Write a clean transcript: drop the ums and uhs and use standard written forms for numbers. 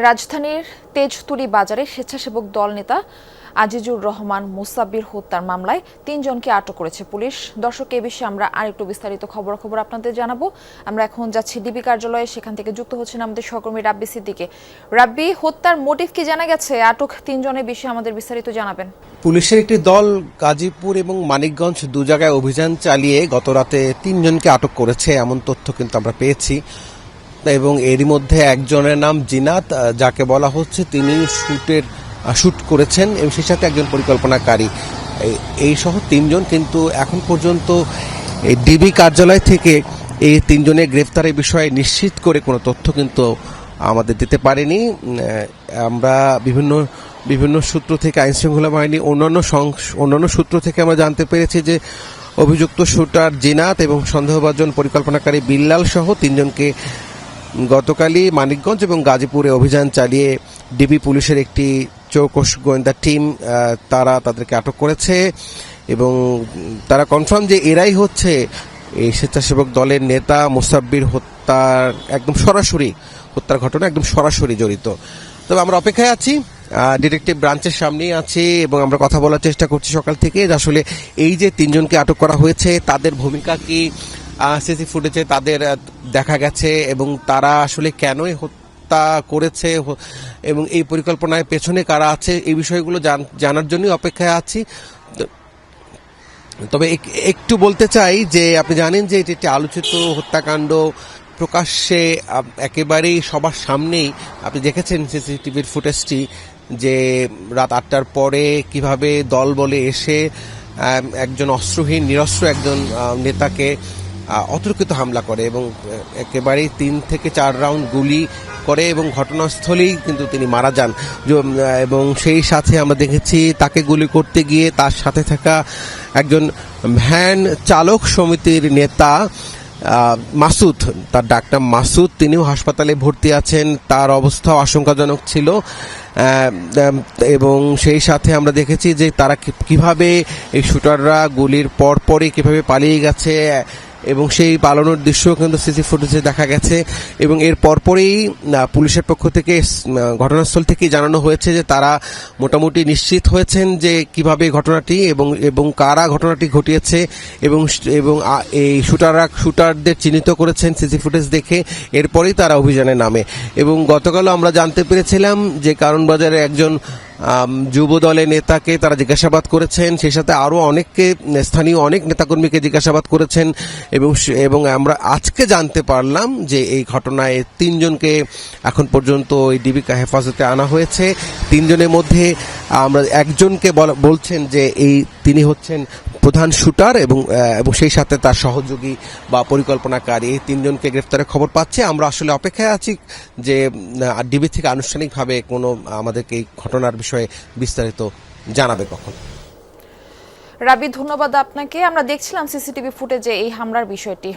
রাজধানীর তেজতুরী বাজারে স্বেচ্ছাসেবক দল নেতা আজিজুর রহমান মুসাব্বির হত্যার মামলায় ৩ জনকে আটক করেছে পুলিশ। দর্শক, এ বিষয়ে আমরা আরেকটু বিস্তারিত খবর আপনাদের জানাবো। আমরা এখন যাচ্ছি ডিবি কার্যালয়ে, সেখান থেকে যুক্ত হচ্ছেন আমাদের সহকর্মী রাব্বি সিদ্দিকী। রাব্বি, হত্যার মোটিভ কি জানা গেছে? আটক ৩ জনের বিষয়ে আমাদের বিস্তারিত জানাবেন। পুলিশের একটি দল গাজীপুর এবং মানিকগঞ্জ দু জায়গায় অভিযান চালিয়ে গতরাতে ৩ জনকে আটক করেছে, এমন তথ্য কিন্তু আমরা পেয়েছি। এবং এরই মধ্যে একজনের নাম জিনাত, যাকে বলা হচ্ছে তিনি শুট করেছেন এবং সেই সাথে একজন পরিকল্পনাকারী। এই সহ ৩ জন কিন্তু এখন পর্যন্ত এই ডিবি কার্যালয় থেকে এই ৩ জনের গ্রেফতারের বিষয়ে নিশ্চিত করে কোনো তথ্য কিন্তু আমাদের দিতে পারেনি। আমরা বিভিন্ন সূত্র থেকে, আইনশৃঙ্খলা বাহিনী অন্যান্য সূত্র থেকে আমরা জানতে পেরেছি যে অভিযুক্ত শুটার জিনাত এবং সন্দেহভাজন পরিকল্পনাকারী বিল্লাল সহ ৩ জনকে গতকালই মানিকগঞ্জ এবং গাজীপুরে অভিযান চালিয়ে ডিবি পুলিশের একটি চৌকস গোয়েন্দা টিম তাদেরকে আটক করেছে এবং তারা কনফার্ম যে এরাই হচ্ছে এই স্বেচ্ছাসেবক দলের নেতা মুসাব্বির হত্যার ঘটনা একদম সরাসরি জড়িত। তবে আমরা অপেক্ষায় আছি, ডিটেকটিভ ব্রাঞ্চের সামনেই আছি এবং আমরা কথা বলার চেষ্টা করছি সকাল থেকে যে আসলে এই যে ৩ জনকে আটক করা হয়েছে তাদের ভূমিকা কি সিসি ফুটেজে তাদের দেখা গেছে এবং তারা আসলে কেনই হত্যা করেছে এবং এই পরিকল্পনায় পেছনে কারা আছে এই বিষয়গুলো জানার জন্যই অপেক্ষায় আছি। তবে একটু বলতে চাই যে আপনি জানেন যে এটি একটি আলোচিত হত্যাকাণ্ড, প্রকাশ্যে একেবারেই সবার সামনেই আপনি দেখেছেন সিসিটিভির ফুটেজটি যে রাত ৮টার পরে কিভাবে দল বলে এসে একজন অস্ত্রহীন নিরস্ত্র একজন নেতাকে অতর্কিত হামলা করে এবং একেবারেই ৩ থেকে ৪ রাউন্ড গুলি করে এবং ঘটনাস্থলেই কিন্তু তিনি মারা যান। এবং সেই সাথে আমরা দেখেছি তাকে গুলি করতে গিয়ে তার সাথে থাকা একজন ভ্যান চালক সমিতির নেতা মাসুদ, তার ডাকনাম মাসুদ, তিনিও হাসপাতালে ভর্তি আছেন, তার অবস্থাও আশঙ্কাজনক ছিল। এবং সেই সাথে আমরা দেখেছি যে তারা কিভাবে এই শুটাররা গুলির পরপরই কিভাবে পালিয়ে গেছে এবং সেই পালানোর দৃশ্য কিন্তু সিসি ফুটেজে দেখা গেছে। এবং এর পরপরই পুলিশের পক্ষ থেকে ঘটনাস্থল থেকে জানানো হয়েছে যে তারা মোটামুটি নিশ্চিত হয়েছেন যে কিভাবে ঘটনাটি এবং কারা ঘটনাটি ঘটিয়েছে এবং এই শুটারদের চিহ্নিত করেছেন সিসি ফুটেজ দেখে। এরপরেই তারা অভিযানে নামে এবং গতকালও আমরা জানতে পেরেছিলাম যে কারণ বাজারে একজন যুব দলের নেতাকে তারা জিজ্ঞাসাবাদ করেছেন, সেই সাথে আরো অনেককে, স্থানীয় অনেক নেতাকর্মীকে জিজ্ঞাসাবাদ করেছেন এবং আমরা আজকে জানতে পারলাম যে এই ঘটনায় ৩ জনকে এখন পর্যন্ত এই ডিবি হেফাজতে আনা হয়েছে। ৩ জনের মধ্যে আমরা একজনকে বলছেন যে তিনি হচ্ছেন প্রধান শুটার এবং সেই সাথে তার সহযোগী বা পরিকল্পনাকারী। এই ৩ জনকে গ্রেফতারের খবর পাচ্ছে। আমরা আসলে অপেক্ষায় আছি যে ডিবি থেকে আনুষ্ঠানিকভাবে কোনো আমাদেরকে এই ঘটনার বিষয়ে বিস্তারিত জানাবে কখন। রাবি, ধন্যবাদ আপনাকে। আমরা দেখছিলাম সিসিটিভি ফুটেজে এই হামলার বিষয়টি।